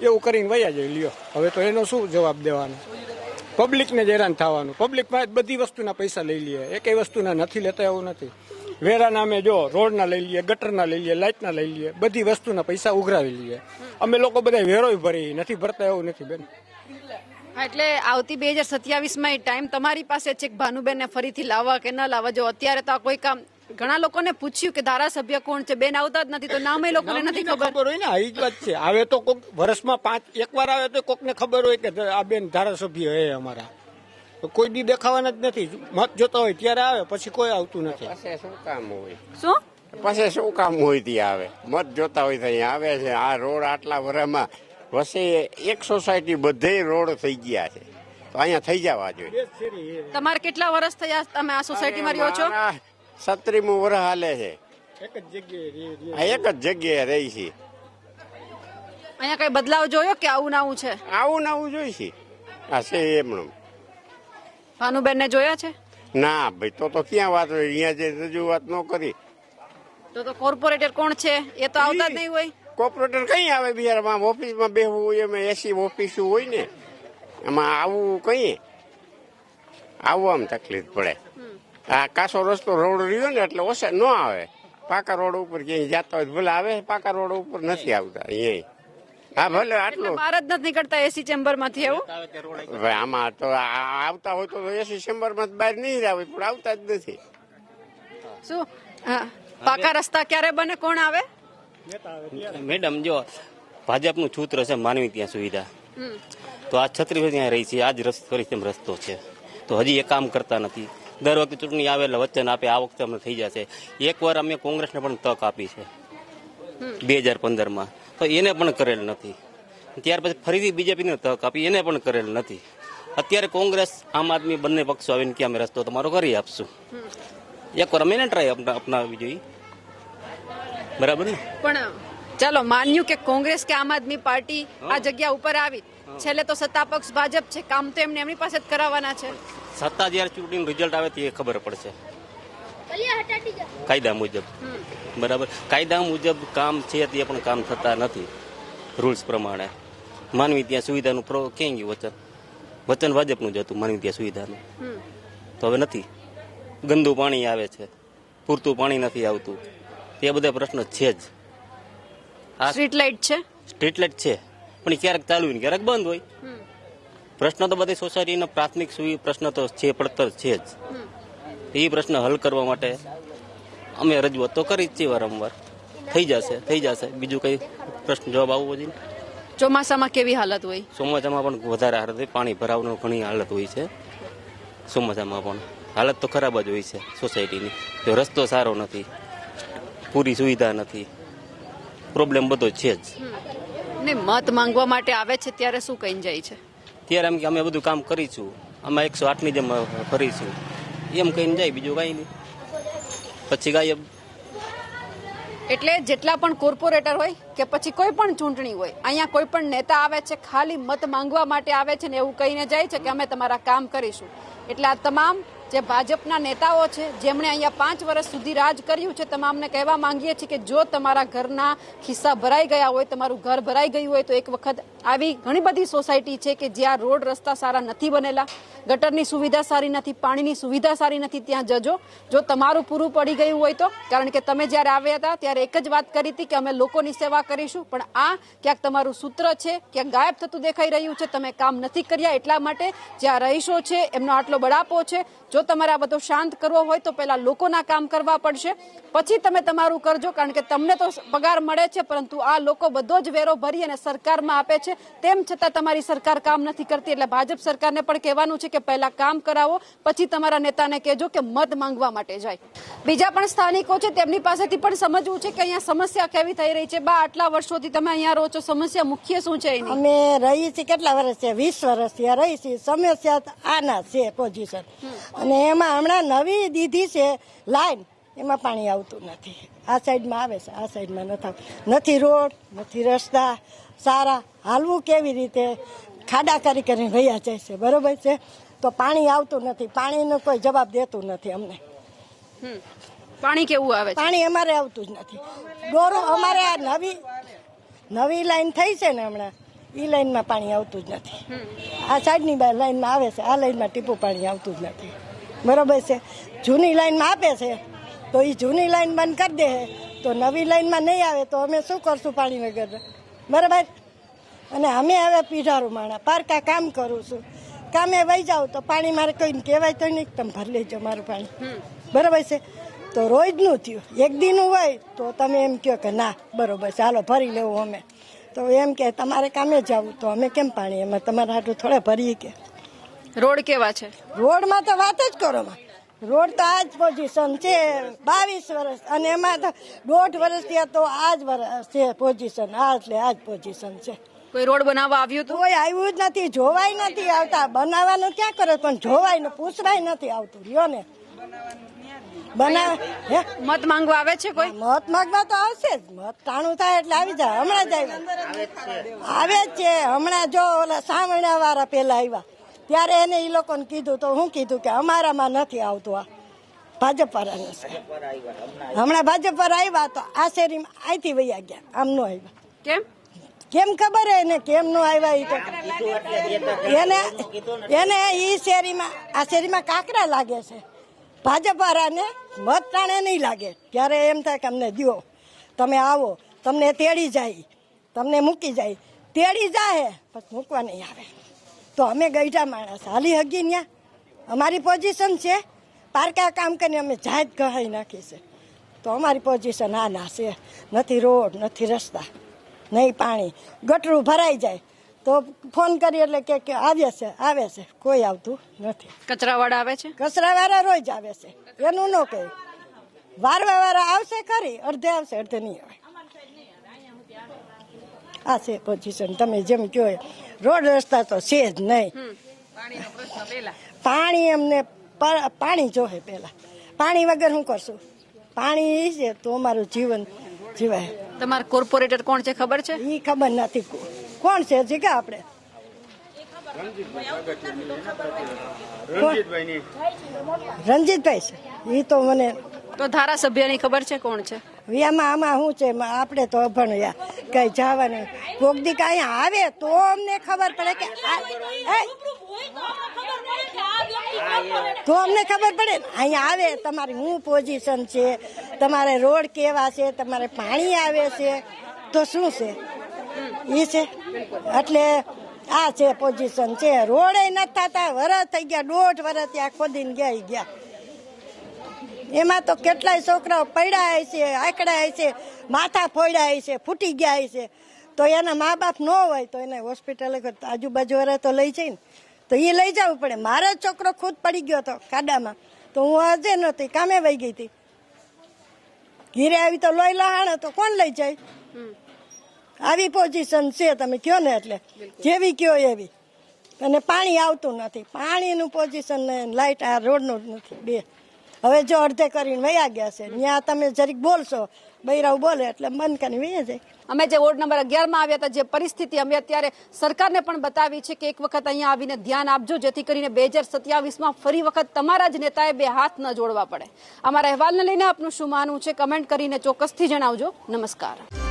એવું કરીને વયા જાય. લ્યો, હવે તો એનો શું જવાબ દેવાનો? પબ્લિકને જ હેરાન થવાનું. પબ્લિકમાં બધી વસ્તુના પૈસા લઈ લઈએ, એકેય વસ્તુના નથી લેતા એવું નથી. વેરા નામે જો રોડના લઈ લઈએ, ગટરના લઈ લઈએ, લાઇટના લઈ લઈએ, બધી વસ્તુના પૈસા ઉઘરાવી લઈએ. અમે લોકો બધા વેરોય ભરી નથી ભરતા એવું નથી બેન. એટલે આવતી 2027માં ટાઈમ તમારી પાસે છે કે ભાનુબેનને ફરીથી લાવવા કે ન લાવવા? જો અત્યારે તો કોઈ કામ, ઘણા લોકોને પૂછ્યું કે ધારાસભ્ય કોણ છે, બેન આવતા જ નથી, તો નામે લોકોને નથી ખબર હોય ને. આ જ વાત છે. આવે તો કોક વર્ષમાં 5 એકવાર આવે તો કોકને ખબર હોય કે આ બેન ધારાસભ્ય હે અમારા. કોઈ દી દેખાવાના જ નથી. મત જોતા હોય ત્યારે આવે, પછી કોઈ આવતું નથી. શું કામ હોય? શું પછી શું કામ હોય ત્યાં આવે? મત જોતા હોય ત્યાં આવે છે. આ રોડ આટલા વર્ષમાં વસે એક સોસાયટી બધે રોડ થઈ ગયા છે, તો અહીંયા થઈ જવા જોઈએ. તમારે કેટલા વર્ષ થયા તમે આ સોસાયટીમાં રહ્યો છો? 17મું વર્ષ હાલે છે. એક જ જગ્યાએ રહી છે. અહીંયા કઈ બદલાવ જોયો કે આવું નાવું છે? આવું નવું જોઈ છે. આ છે એમનું. ભાનુબેન ને જોયા છે? ના ભાઈ, તો ક્યાં વાત હોય? અહીંયા જે રજૂઆત ન કરી તો કોર્પોરેટર કોણ છે એ તો આવતા જ નહીં હોય. કોર્પોરેટર કઈ આવે બિહારમાં? ઓફિસમાં બેસવું હોય, એમાં એસી ઓફિસ હોય ને, એમાં આવવું કઈ આવું આમ તકલીફ પડે. આ કાસો રસ્તો રોડ રહ્યો ને એટલે ઓછા ન આવે. પાકા રોડ ઉપર ક્યાંય જતા હોય ભલે આવે, પાકા રોડ ઉપર નથી આવતા અહીંયા. હા ભલે આટલું બહાર જ નથી નીકળતા એસી ચેમ્બર માંથી. એવું આમાં તો આવતા હોય તો એસી ચેમ્બર માં બહાર નહીં આવે, પણ આવતા જ નથી. શું પાકા રસ્તા ક્યારે બને? કોણ આવે? મેડમ જો ભાજપનું સૂત્ર છે માનવી ત્યાં સુવિધા, તો આ 36 વર્ષ ત્યાં રહી છે, આજ રસ્તો છે, તો હજી એ કામ કરતા નથી. દર વખતે ચૂંટણી આવે એટલે વચન આપે આ વખતે અમને થઈ જશે. એકવાર અમે કોંગ્રેસને પણ તક આપી છે 2015માં, તો એને પણ કરેલ નથી. ત્યાર પછી ફરીથી બીજેપીને તક આપી, એને પણ કરેલ નથી. અત્યારે કોંગ્રેસ આમ આદમી બંને પક્ષો આવીને કે અમે રસ્તો તમારો કરી આપશું. એકવાર અમે એને ટ્રાય અપનાવવી જોઈએ, બરાબર ને? પણ ચાલો માન્યું કે કોંગ્રેસ કે આમ આદમી પાર્ટી આ જગ્યા ઉપર આવી, છેલ્લે તો સત્તા પક્ષ ભાજપ છે, કામ તો એમની પાસે જ કરાવવાના છે. સત્તા જયારે ચૂંટણીનું રિઝલ્ટ આવે તે ખબર પડશે કાયદા મુજબ, બરાબર? કાયદા મુજબ કામ છે તે પણ કામ થતા નથી રૂલ્સ પ્રમાણે. માનવી ત્યાં સુવિધાનું ક્યાં ગયું વચન ભાજપનું જ હતું માનવી ત્યાં સુવિધાનું, તો હવે નથી. ગંદુ પાણી આવે છે, પૂરતું પાણી નથી આવતું, તે બધા પ્રશ્નો છે જ. સ્ટ્રીટ લાઇટ છે, સ્ટ્રીટ લાઇટ છે, પણ ક્યારેક ચાલુ હોય ક્યારેક બંધ હોય. પ્રશ્ન તો બધી સોસાયટીના પ્રાથમિક પ્રશ્ન તો છે, પડતર છે જ. એ પ્રશ્ન હલ કરવા માટે અમે રજૂઆત તો કરી જ છીએ વારંવાર. થઈ જશે. બીજું કઈ પ્રશ્ન જવાબ આવવો જોઈએ. ચોમાસામાં કેવી હાલત હોય? ચોમાસામાં પણ વધારે હાલત હોય, પાણી ભરાવવાની ઘણી હાલત હોય છે. ચોમાસામાં પણ હાલત તો ખરાબ જ હોય છે સોસાયટીની. જો રસ્તો સારો નથી, પૂરી સુવિધા નથી, પ્રોબ્લેમ બધો છે જ. ને મત માંગવા માટે આવે છે ત્યારે શું કહીને જાય છે? ત્યારે એમ કે અમે બધું કામ કરીશું, અમે 108ની જેમ કરીશું એમ કહીને જાય, બીજું કઈ નહીં. પછી ગાયબ. એટલે જેટલા પણ કોર્પોરેટર હોય કે પછી કોઈ પણ ચૂંટણી હોય, અહીંયા કોઈ પણ નેતા આવે છે ખાલી મત માંગવા માટે આવે છે ને એવું કહીને જાય છે કે અમે તમારા કામ કરીશું. એટલે આ તમામ જે ભાજપના નેતાઓ છે જેમણે અહીંયા 5 વર્ષ સુધી રાજ કર્યું છે તમામને કહેવા માંગીએ છીએ કે જો તમારા ઘરના ખિસ્સા ભરાઈ ગયા હોય, તમારું ઘર ભરાઈ ગયું હોય તો એક વખત આવી ઘણી બધી સોસાયટી છે કે જ્યાં રોડ રસ્તા સારા નથી બનેલા, ગટરની સુવિધા સારી નથી, પાણીની સુવિધા સારી નથી, ત્યાં જજો. જો તમારું પૂરું પડી ગયું હોય તો, કારણ કે તમે જ્યારે આવ્યા હતા ત્યારે એક જ વાત કરી હતી કે અમે લોકોની સેવા કરીશું, પણ આ ક્યાંક તમારું સૂત્ર છે, ક્યાંક ગાયબ થતું દેખાઈ રહ્યું છે. તમે કામ નથી કર્યા એટલા માટે જ્યાં રહીશો છે એમનો આટલો બળાપો છે. જો તમારે આ બધો શાંત કરવો હોય તો પહેલા લોકોના કામ કરવા પડશે, પછી તમે તમારું કરજો, કારણ કે તમને તો પગાર મળે છે પરંતુ આ લોકો બધો જ વેરો ભરી અને સરકારમાં આપે છે, તેમ છતાં તમારી સરકાર કામ નથી કરતી. એટલે ભાજપ સરકારને પણ કહેવાનું છે કે પહેલા કામ કરાવો, પછી તમારા નેતાને કહેજો કે મત માંગવા માટે જાય. બીજા પણ સ્થાનિકો છે તેમની પાસેથી પણ સમજવું છે કે અહીંયા સમસ્યા કેવી થઈ રહી છે. બા, આટલા વર્ષોથી તમે અહીંયા રહો છો, સમસ્યા મુખ્ય શું છે એની? અમે રહી છીએ કેટલા વર્ષ છે, 20 વર્ષથી રહી છીએ. સમસ્યા આના છે પોઝિશન, અને એમાં હમણાં નવી દીધી છે લાઈન, એમાં પાણી આવતું નથી. આ સાઈડમાં આવે છે, આ સાઈડમાં નથી રોડ, નથી રસ્તા સારા. હાલવું કેવી રીતે? ખાડા કરીને રહ્યા જાય છે, બરોબર છે, તો પાણી આવતું નથી. પાણીનો કોઈ જવાબ દેતું નથી અમને. પાણી કેવું આવે? પાણી અમારે આવતું જ નથી. ડોરું અમારે આ નવી લાઈન થઈ છે ને હમણાં, એ લાઈનમાં પાણી આવતું જ નથી. આ સાઈડની લાઈનમાં આવે છે, આ લાઈનમાં ટીપું પાણી આવતું જ નથી, બરોબર છે. જૂની લાઈનમાં આપે છે તો એ જૂની લાઈન બંધ કરી દે, તો નવી લાઈનમાં નહીં આવે તો અમે શું કરશું પાણી વગર, બરાબર. અને અમે હવે પીઢારું માણા પારકા કામ કરું છું, કામે વહી જાઉં તો પાણી મારે કોઈને કહેવાય તો નહીં તમે ભરી લેજો મારું પાણી, બરાબર છે. તો રોજનું થયું, એક દીનું હોય તો તમે એમ કહો કે ના બરોબર ચાલો ભરી લેવું અમે, તો એમ કે તમારે કામે જવું તો અમે કેમ પાણી એમાં તમારે હાટું થોડા ભરીએ કે. રોડ કેવા છે? રોડમાં તો વાત જ કરો, રોડ તો આ જ પોઝિશન છે 22 વર્ષ, અને એમાં તો 1.5 વર્ષ થયા તો આ જ વર્ષ છે પોઝિશન, આ એટલે આ જ પોઝિશન છે. કોઈ રોડ બનાવવા આવ્યું હતું? કોઈ આવ્યું જ નથી, જોવાય નથી આવતા. બનાવવાનું ક્યાં કરે પણ જોવાય ને પૂછવાય નથી આવતું, રહ્યો ને બનાવે. મત માંગવા આવે છે કોઈ? મત માંગવા તો આવશે જ, મત ટાણું થાય એટલે આવી જાય. હમણાં જ આવે જ છે. હમણાં જો ઓલા સાવણા વાળા પેલા આવ્યા ત્યારે એને એ લોકોને કીધું તો હું કીધું કે અમારામાં નથી આવતું, આ ભાજપ વાળાને છે. હમણાં ભાજપ વાળા આવ્યા તો આ શેરીમાં અહીંથી વૈયા ગયા, આમ નો આવ્યા. કેમ ખબર હે ને કેમ નો આવ્યા? એને ઈ શેરીમાં, આ શેરીમાં કાંકરા લાગે છે. ભાજપ વાળાને મત ટાણે નહીં લાગે ત્યારે એમ થાય કે અમને દો, તમે આવો, તમને તેડી જાય, તમને મૂકી જાય, તેડી જાય પછી મૂકવા નહીં આવે. તો અમે ગઈઢા માણસ હાલી હગી ન્યા, અમારી પોઝિશન છે પારકા કામ કરીને અમે જાત ગહાઈ નાખી છે. તો અમારી પોઝિશન આ ના છે, નથી રોડ, નથી રસ્તા, નહીં પાણી. ગટરું ભરાઈ જાય તો ફોન કરી એટલે કે આવે છે, કોઈ આવતું નથી. કચરાવાળા આવે છે? કચરાવાળા રોજ આવે છે, એનું ન કહે. વારવાવાળા આવશે ખરી, અડધે આવશે અડધે નહીં આવે. આ છે પોઝિશન. તમે જેમ કહો રોડ રસ્તા તો છે જ નહીં. પાણી અમને પાણી જોહે પેલા. પાણી વગર શું કરશું? પાણી છે તો અમારું જીવન જીવાય. તમારા કોર્પોરેટર કોણ છે ખબર છે? એ ખબર નથી કોણ છે જીગા આપણે. રણજીતભાઈ છે એ તો મને. તો ધારાસભ્યની ખબર છે કોણ છે? આમાં શું છે આપણે તો અભણ્યા કઈ જવાનું. કોક દી કઈ આવે તો અમને ખબર પડે કે તો અમને ખબર પડે ને અહીંયા આવે તમારી શું પોઝિશન છે, તમારે રોડ કેવા છે, તમારે પાણી આવે છે તો શું છે એ છે. એટલે આ છે પોઝિશન છે. રોડ નથી થતા, વરસ થઈ ગયા, 1.5 વર્ષ ત્યાં ખોદીને ગયા. એમાં તો કેટલાય છોકરાઓ પડ્યા છે, આકડા છે, માથા ફોડ્યા છે, ફૂટી ગયા છે. તો એના મા બાપ ન હોય તો એને હોસ્પિટલે આજુબાજુ વાળા તો લઈ જાય ને, તો એ લઈ જવું પડે. મારો છોકરો ખુદ પડી ગયો હતો ખાડામાં, તો હું આજે નહોતી, કામે વહી ગઈ હતી. ઘીરે આવી તો લોહી લહાણ તો કોણ લઈ જાય? આવી પોઝિશન છે, તમે કયો ને એટલે જેવી કયો એવી. અને પાણી આવતું નથી, પાણીનું પોઝિશન ને લાઇટ આ રોડનું નથી બે. હવે જો અડધે કરીને વયા ગયા છે ત્યાં તમે જરીક બોલશો બૈરાવ બોલે એટલે બંધ કરીને વયા જાય. અમે જે વોર્ડ નંબર 11 માં આવ્યા હતા, જે પરિસ્થિતિ અમે અત્યારે સરકારને પણ બતાવી છે કે એક વખત અહીંયા આવીને ધ્યાન આપજો, જેથી કરીને 2027માં ફરી વખત તમારા જ નેતાએ બે હાથ ન જોડવા પડે. અમારા અહેવાલને લઈને આપનું શું માનવું છે કમેન્ટ કરીને ચોક્કસથી જણાવજો. નમસ્કાર.